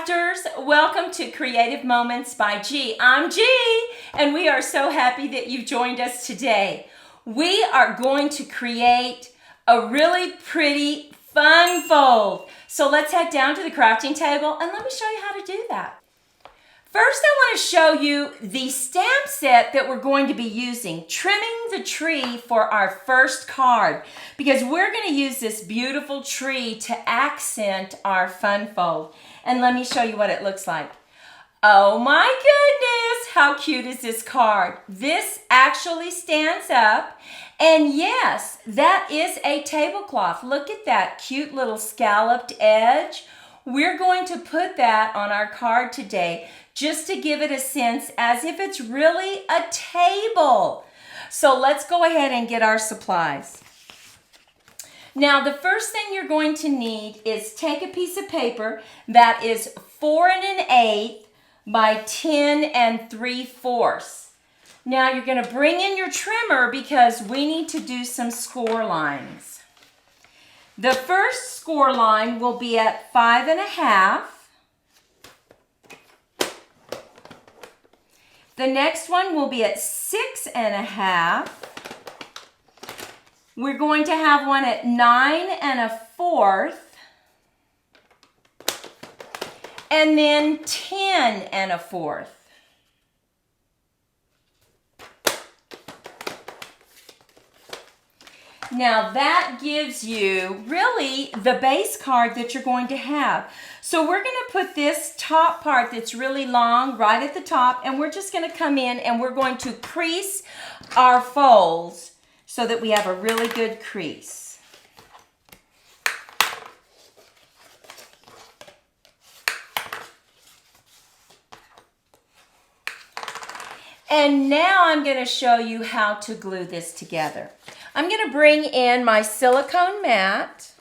crafters, welcome to Creative Moments by G. I'm G, and we are so happy that you've joined us today. We are going to create a really pretty fun fold. So let's head down to the crafting table and let me show you how to do that. First, I want to show you the stamp set that we're going to be using, trimming the tree for our first card, because we're going to use this beautiful tree to accent our fun fold. And let me show you what it looks like. Oh my goodness, how cute is this card? This actually stands up, and yes, that is a tablecloth. Look at that cute little scalloped edge. We're going to put that on our card today just to give it a sense as if it's really a table. So let's go ahead and get our supplies. Now, the first thing you're going to need is take a piece of paper that is 4 1/8 by 10 3/4. Now, you're going to bring in your trimmer because we need to do some score lines. The first score line will be at 5 1/2. The next one will be at 6 1/2. We're going to have one at 9 1/4. And then 10 1/4. Now that gives you really the base card that you're going to have. So we're going to put this top part that's really long right at the top, and we're just going to come in and we're going to crease our folds so that we have a really good crease. And now I'm going to show you how to glue this together. I'm going to bring in my silicone mat,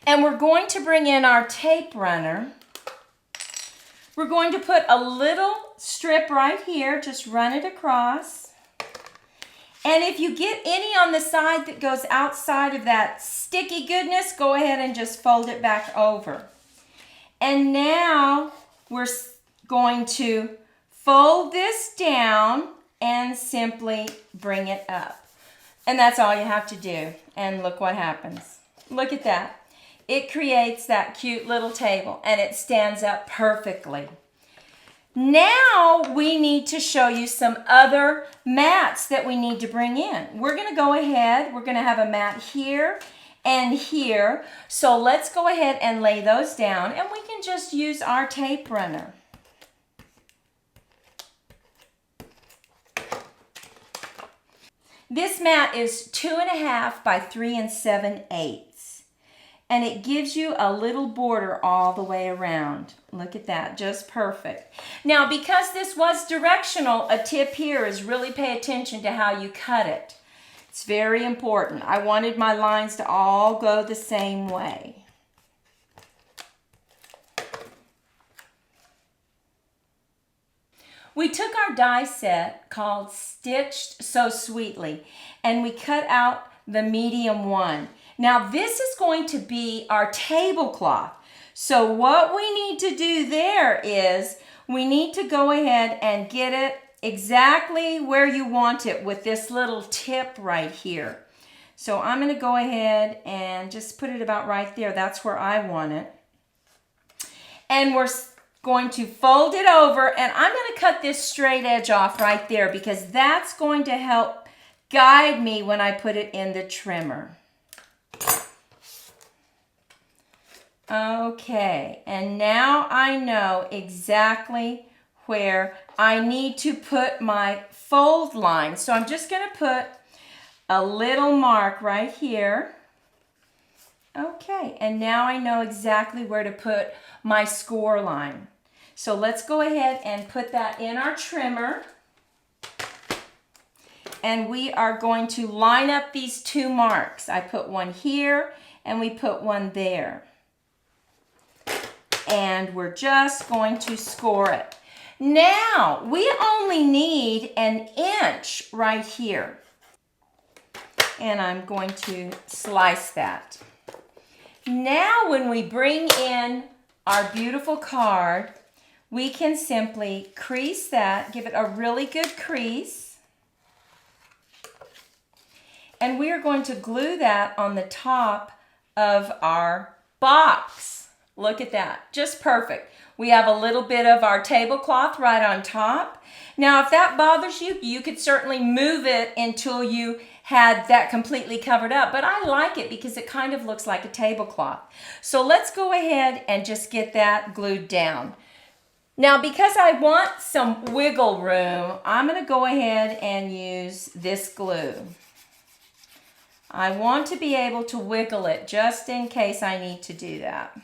and we're going to bring in our tape runner. We're going to put a little strip right here, just run it across. And if you get any on the side that goes outside of that sticky goodness, go ahead and just fold it back over. And now we're going to fold this down and simply bring it up. And that's all you have to do. And look what happens. Look at that. It creates that cute little table, and it stands up perfectly. Now we need to show you some other mats that we need to bring in. We're going to go ahead. We're going to have a mat here and here. So let's go ahead and lay those down, and we can just use our tape runner. This mat is 2 1/2 by 3 7/8. And it gives you a little border all the way around. Look at that, just perfect. Now, because this was directional, a tip here is really pay attention to how you cut it. It's very important. I wanted my lines to all go the same way. We took our die set called Stitched So Sweetly, and we cut out the medium one. Now this is going to be our tablecloth. So what we need to do there is we need to go ahead and get it exactly where you want it with this little tip right here. So I'm going to go ahead and just put it about right there. That's where I want it. And we're going to fold it over, and I'm going to cut this straight edge off right there because that's going to help guide me when I put it in the trimmer. Okay, and now I know exactly where I need to put my fold line. So I'm just going to put a little mark right here. Okay, and now I know exactly where to put my score line. So let's go ahead and put that in our trimmer. And we are going to line up these two marks. I put one here and we put one there. And we're just going to score it. Now, we only need 1 inch right here. And I'm going to slice that. Now when we bring in our beautiful card, we can simply crease that, give it a really good crease. And we are going to glue that on the top of our box. Look at that, just perfect. We have a little bit of our tablecloth right on top. Now, if that bothers you, you could certainly move it until you had that completely covered up, but I like it because it kind of looks like a tablecloth. So let's go ahead and just get that glued down. Now, because I want some wiggle room, I'm going to go ahead and use this glue. I want to be able to wiggle it just in case I need to do that.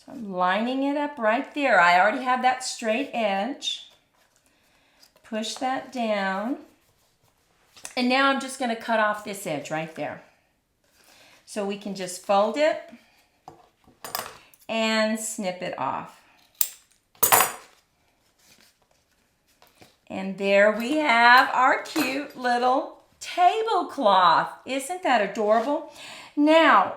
So I'm lining it up right there. I already have that straight edge. Push that down. And now I'm just going to cut off this edge right there. So we can just fold it and snip it off. And there we have our cute little tablecloth. Isn't that adorable? Now,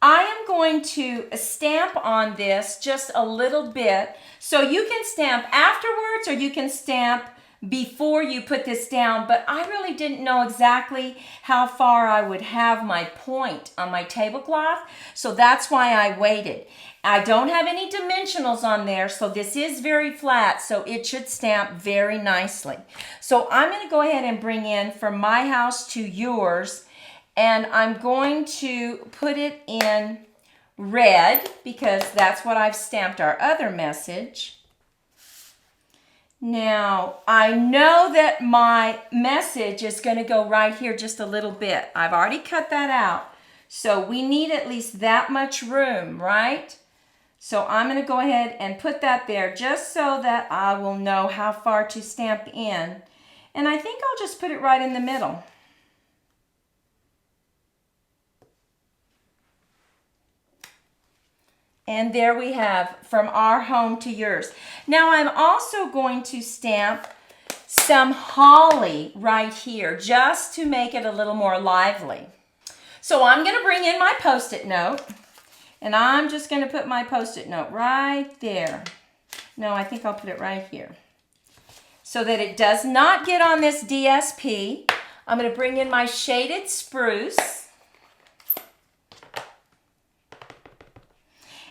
I am going to stamp on this just a little bit. So you can stamp afterwards or you can stamp before you put this down, but I really didn't know exactly how far I would have my point on my tablecloth, so that's why I waited. I don't have any dimensionals on there, so this is very flat, so it should stamp very nicely. So I'm going to go ahead and bring in from my house to yours, and I'm going to put it in red because that's what I've stamped our other message. Now, I know that my message is going to go right here just a little bit. I've already cut that out. So we need at least that much room, right? So I'm going to go ahead and put that there just so that I will know how far to stamp in. And I think I'll just put it right in the middle. And there we have from our home to yours. Now I'm also going to stamp some holly right here just to make it a little more lively. So I'm going to bring in my Post-it note and I'm just going to put my Post-it note right there. No, I think I'll put it right here so that it does not get on this DSP. I'm going to bring in my shaded spruce.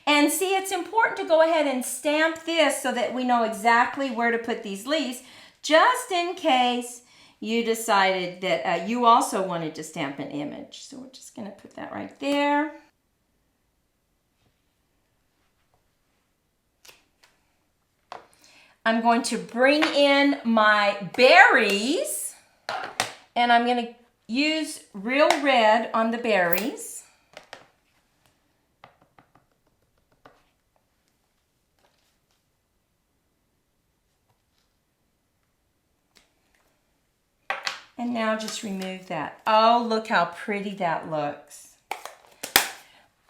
And see, it's important to go ahead and stamp this so that we know exactly where to put these leaves, just in case you decided that you also wanted to stamp an image. So we're just going to put that right there. I'm going to bring in my berries, and I'm going to use real red on the berries. And now just remove that. Oh, look how pretty that looks.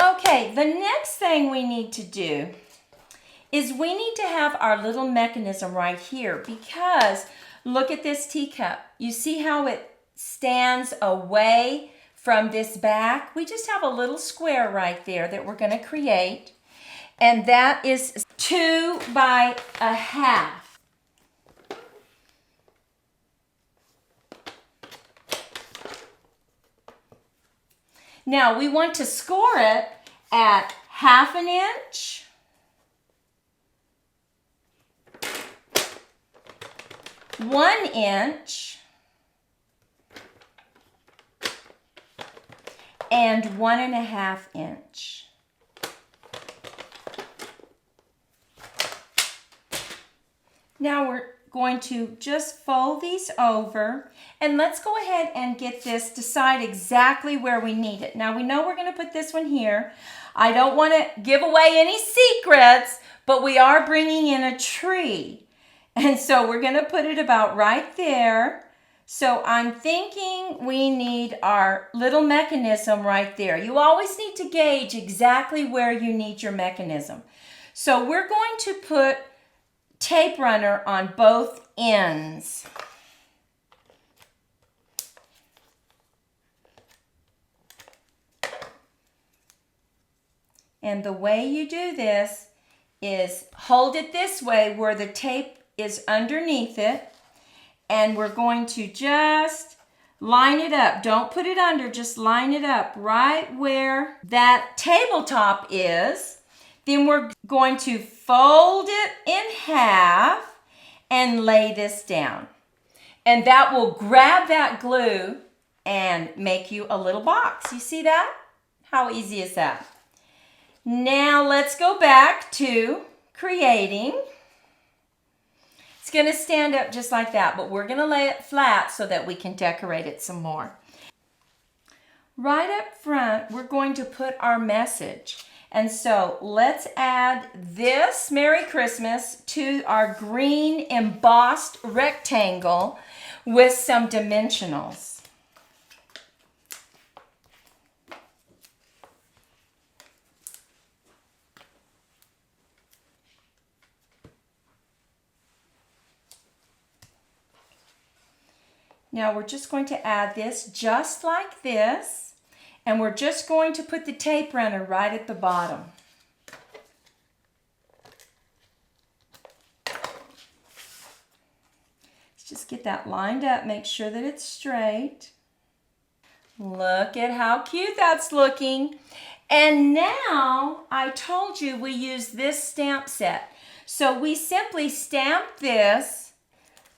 Okay, the next thing we need to do is we need to have our little mechanism right here because look at this teacup. You see how it stands away from this back? We just have a little square right there that we're going to create, and that is 2 by 1/2. Now we want to score it at 1/2 inch, 1 inch, and 1.5 inch. Now we're going to just fold these over, and let's go ahead and get this, decide exactly where we need it. Now we know we're going to put this one here. I don't want to give away any secrets, but we are bringing in a tree. And so we're going to put it about right there. So I'm thinking we need our little mechanism right there. You always need to gauge exactly where you need your mechanism. So we're going to put tape runner on both ends. And the way you do this is hold it this way where the tape is underneath it. And we're going to just line it up. Don't put it under, just line it up right where that tabletop is. Then we're going to fold it in half and lay this down. And that will grab that glue and make you a little box. You see that? How easy is that? Now let's go back to creating. It's going to stand up just like that, but we're going to lay it flat so that we can decorate it some more. Right up front, we're going to put our message. And so let's add this Merry Christmas to our green embossed rectangle with some dimensionals. Now we're just going to add this just like this. And we're just going to put the tape runner right at the bottom. Let's just get that lined up, make sure that it's straight. Look at how cute that's looking. And now I told you we use this stamp set. So we simply stamp this,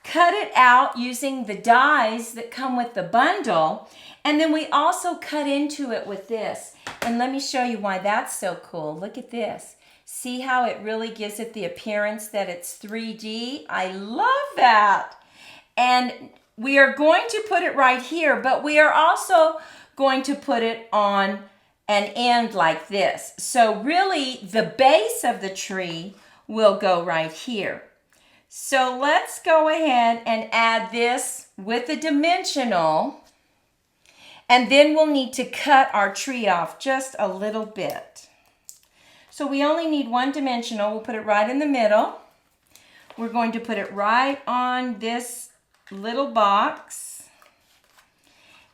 cut it out using the dies that come with the bundle, and then we also cut into it with this. And let me show you why that's so cool. Look at this. See how it really gives it the appearance that it's 3D? I love that. And we are going to put it right here, but we are also going to put it on an end like this. So really the base of the tree will go right here. So let's go ahead and add this with a dimensional. And then we'll need to cut our tree off just a little bit. So we only need one dimensional. We'll put it right in the middle. We're going to put it right on this little box.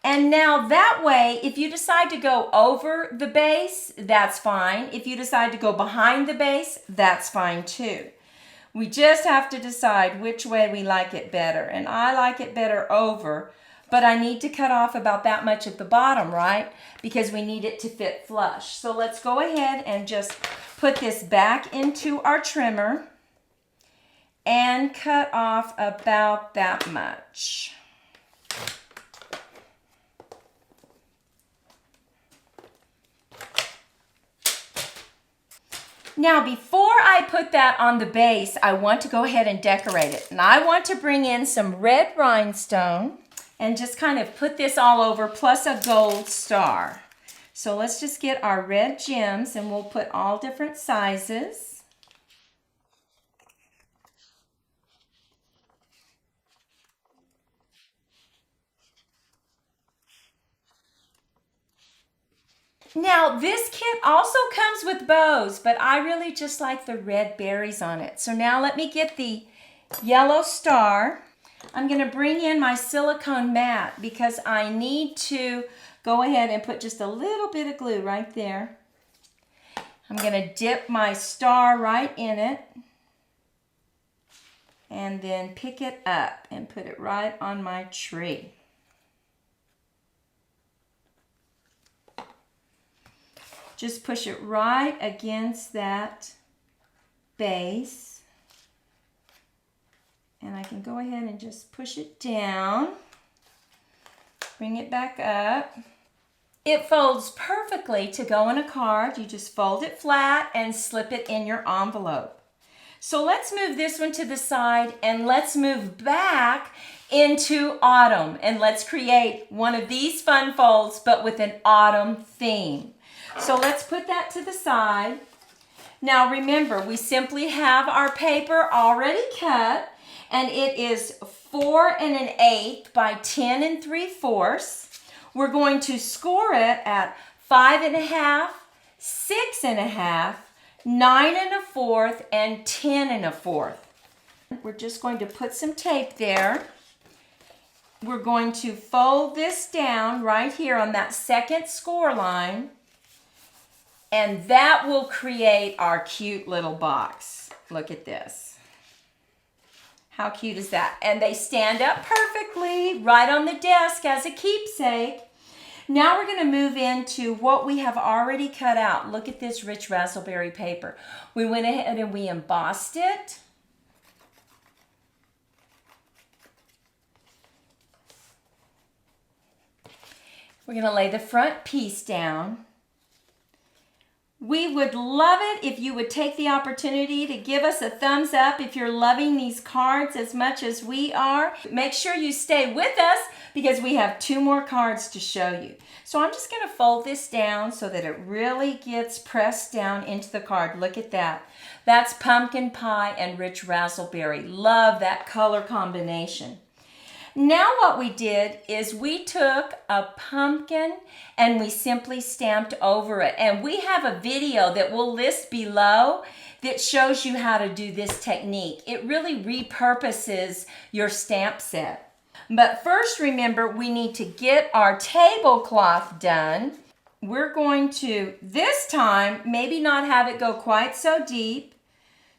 And now that way, if you decide to go over the base, that's fine. If you decide to go behind the base, that's fine too. We just have to decide which way we like it better. And I like it better over. But I need to cut off about that much at the bottom, right? Because we need it to fit flush. So let's go ahead and just put this back into our trimmer and cut off about that much. Now, before I put that on the base, I want to go ahead and decorate it. And I want to bring in some red rhinestone and just kind of put this all over, plus a gold star. So let's just get our red gems, and we'll put all different sizes. Now, this kit also comes with bows, but I really just like the red berries on it. So now let me get the yellow star. I'm going to bring in my silicone mat because I need to go ahead and put just a little bit of glue right there. I'm going to dip my star right in it and then pick it up and put it right on my tree. Just push it right against that base. And I can go ahead and just push it down, bring it back up. It folds perfectly to go in a card. You just fold it flat and slip it in your envelope. So let's move this one to the side and let's move back into autumn. And let's create one of these fun folds, but with an autumn theme. So let's put that to the side. Now remember, we simply have our paper already cut. And it is 4 1/8 by 10 3/4. We're going to score it at 5 1/2, 6 1/2, 9 1/4, and 10 1/4. We're just going to put some tape there. We're going to fold this down right here on that second score line. And that will create our cute little box. Look at this. How cute is that? And they stand up perfectly right on the desk as a keepsake. Now we're going to move into what we have already cut out. Look at this rich raspberry paper. We went ahead and we embossed it. We're going to lay the front piece down. We would love it if you would take the opportunity to give us a thumbs up if you're loving these cards as much as we are. Make sure you stay with us because we have 2 more cards to show you. So I'm just going to fold this down so that it really gets pressed down into the card. Look at that. That's pumpkin pie and rich raspberry. Love that color combination. Now what we did is we took a pumpkin and we simply stamped over it. And we have a video that we'll list below that shows you how to do this technique. It really repurposes your stamp set. But first, remember, we need to get our tablecloth done. We're going to, this time, maybe not have it go quite so deep.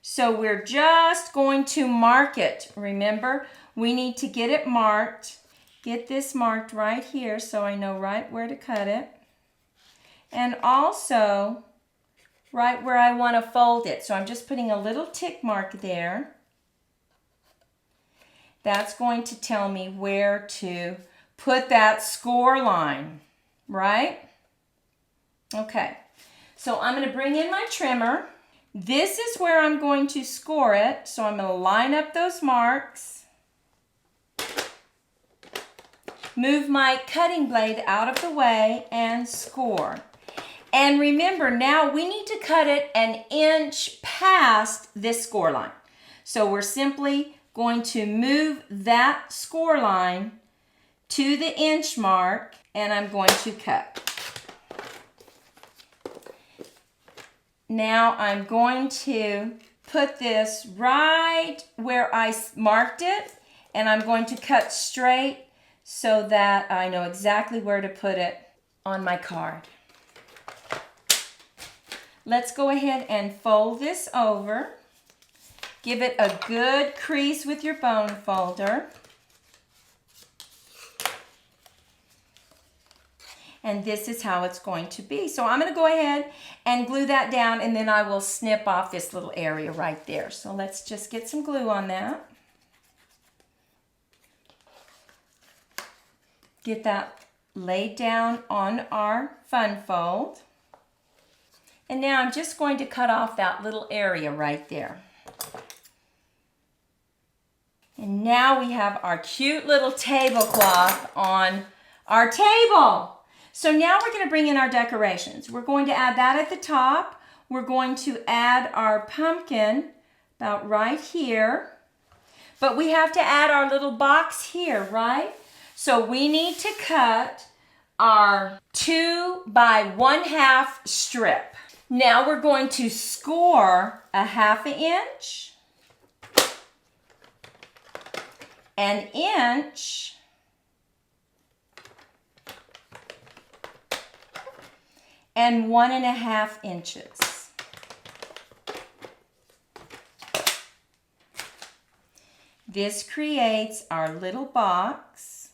So we're just going to mark it. Remember, we need to get it marked. Get this marked right here so I know right where to cut it. And also right where I want to fold it. So I'm just putting a little tick mark there. That's going to tell me where to put that score line, right? Okay, so I'm going to bring in my trimmer. This is where I'm going to score it. So I'm going to line up those marks. Move my cutting blade out of the way and score. And remember, now we need to cut it 1 inch past this score line. So we're simply going to move that score line to the inch mark and I'm going to cut. Now I'm going to put this right where I marked it and I'm going to cut straight so that I know exactly where to put it on my card. Let's go ahead and fold this over. Give it a good crease with your bone folder. And this is how it's going to be. So I'm going to go ahead and glue that down and then I will snip off this little area right there. So let's just get some glue on that. Get that laid down on our fun fold. And now I'm just going to cut off that little area right there. And now we have our cute little tablecloth on our table. So now we're going to bring in our decorations. We're going to add that at the top. We're going to add our pumpkin about right here. But we have to add our little box here, right? So we need to cut our 2 by 1/2 strip. Now we're going to score a 1/2 inch, 1 inch, and 1.5 inches. This creates our little box.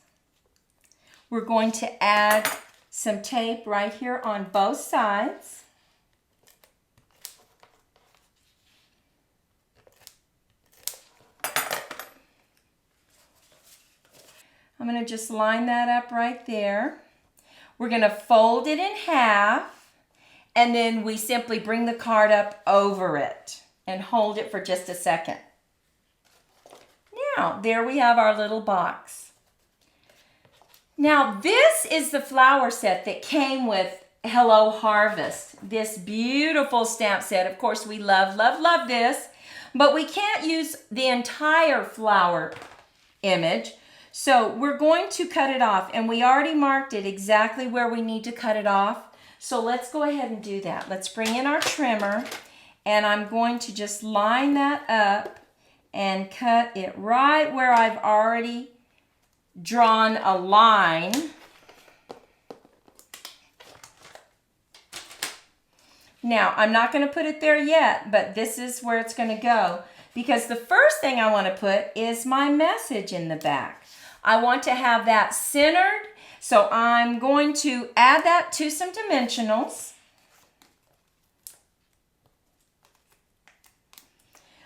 We're going to add some tape right here on both sides. I'm going to just line that up right there. We're going to fold it in half and then we simply bring the card up over it and hold it for just a second. Now, there we have our little box. Now, this is the flower set that came with Hello Harvest. This beautiful stamp set. Of course, we love, love, love this, but we can't use the entire flower image. So we're going to cut it off, and we already marked it exactly where we need to cut it off. So let's go ahead and do that. Let's bring in our trimmer, and I'm going to just line that up and cut it right where I've already drawn a line. Now, I'm not going to put it there yet, but this is where it's going to go, because the first thing I want to put is my message in the back. I want to have that centered, so I'm going to add that to some dimensionals.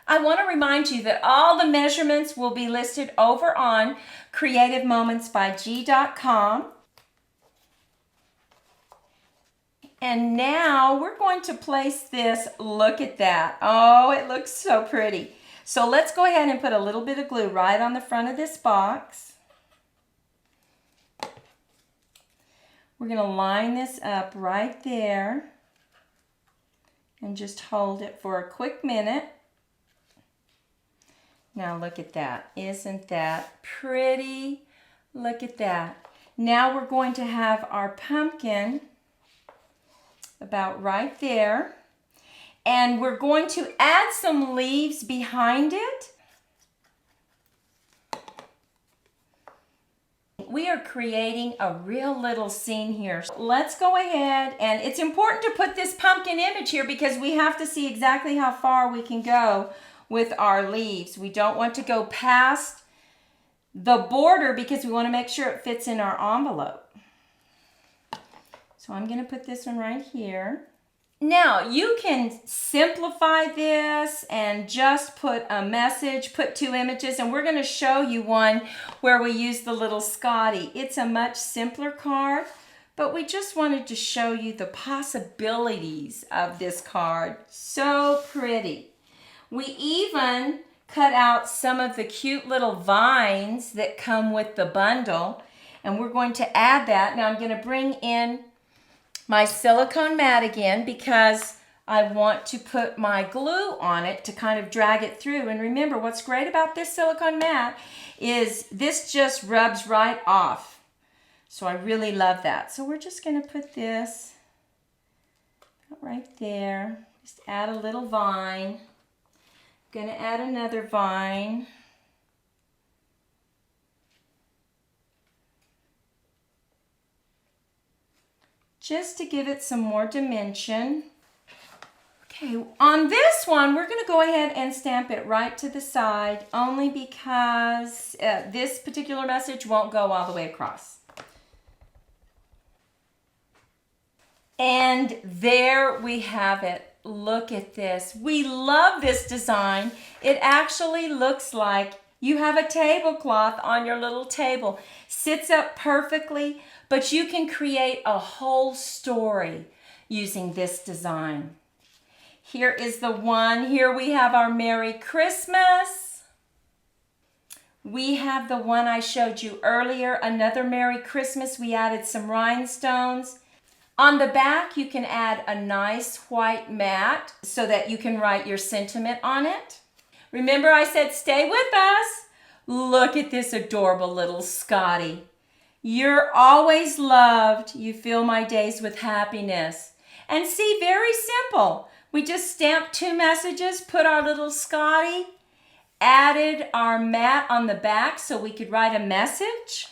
I want to remind you that all the measurements will be listed over on creativemomentsbyg.com. And now we're going to place this. Look at that. Oh, it looks so pretty. So let's go ahead and put a little bit of glue right on the front of this box. We're going to line this up right there and just hold it for a quick minute. Now look at that. Isn't that pretty? Look at that. Now we're going to have our pumpkin about right there. And we're going to add some leaves behind it. We are creating a real little scene here. Let's go ahead, and it's important to put this pumpkin image here because we have to see exactly how far we can go with our leaves. We don't want to go past the border because we want to make sure it fits in our envelope. So I'm going to put this one right here. Now you can simplify this and just put a message, put two images, and we're going to show you one where we use the little Scotty. It's a much simpler card, but we just wanted to show you the possibilities of this card. So pretty. We even cut out some of the cute little vines that come with the bundle, and we're going to add that. Now I'm going to bring in my silicone mat again because I want to put my glue on it to kind of drag it through. And remember, what's great about this silicone mat is this just rubs right off. So I really love that. So we're just going to put this right there. Just add a little vine. Going to add another vine. Just to give it some more dimension. Okay, on this one, we're going to go ahead and stamp it right to the side, only because this particular message won't go all the way across. And there we have it. Look at this. We love this design. It actually looks like you have a tablecloth on your little table. Sits up perfectly, but you can create a whole story using this design. Here is the one. Here we have our Merry Christmas. We have the one I showed you earlier, another Merry Christmas. We added some rhinestones. On the back, you can add a nice white mat so that you can write your sentiment on it. Remember I said stay with us. Look at this adorable little Scotty. You're always loved. You fill my days with happiness. And see, very simple. We just stamped two messages, put our little Scotty, added our mat on the back so we could write a message.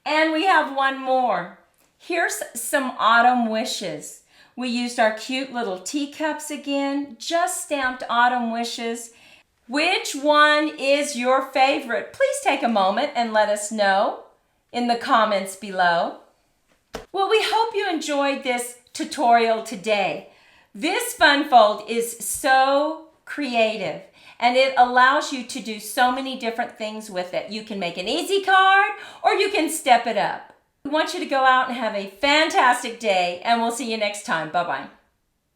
And we have one more. Here's some autumn wishes. We used our cute little teacups again, just stamped autumn wishes. Which one is your favorite? Please take a moment and let us know in the comments below. Well, we hope you enjoyed this tutorial today. This fun fold is so creative and it allows you to do so many different things with it. You can make an easy card or you can step it up. We want you to go out and have a fantastic day, and we'll see you next time. Bye-bye.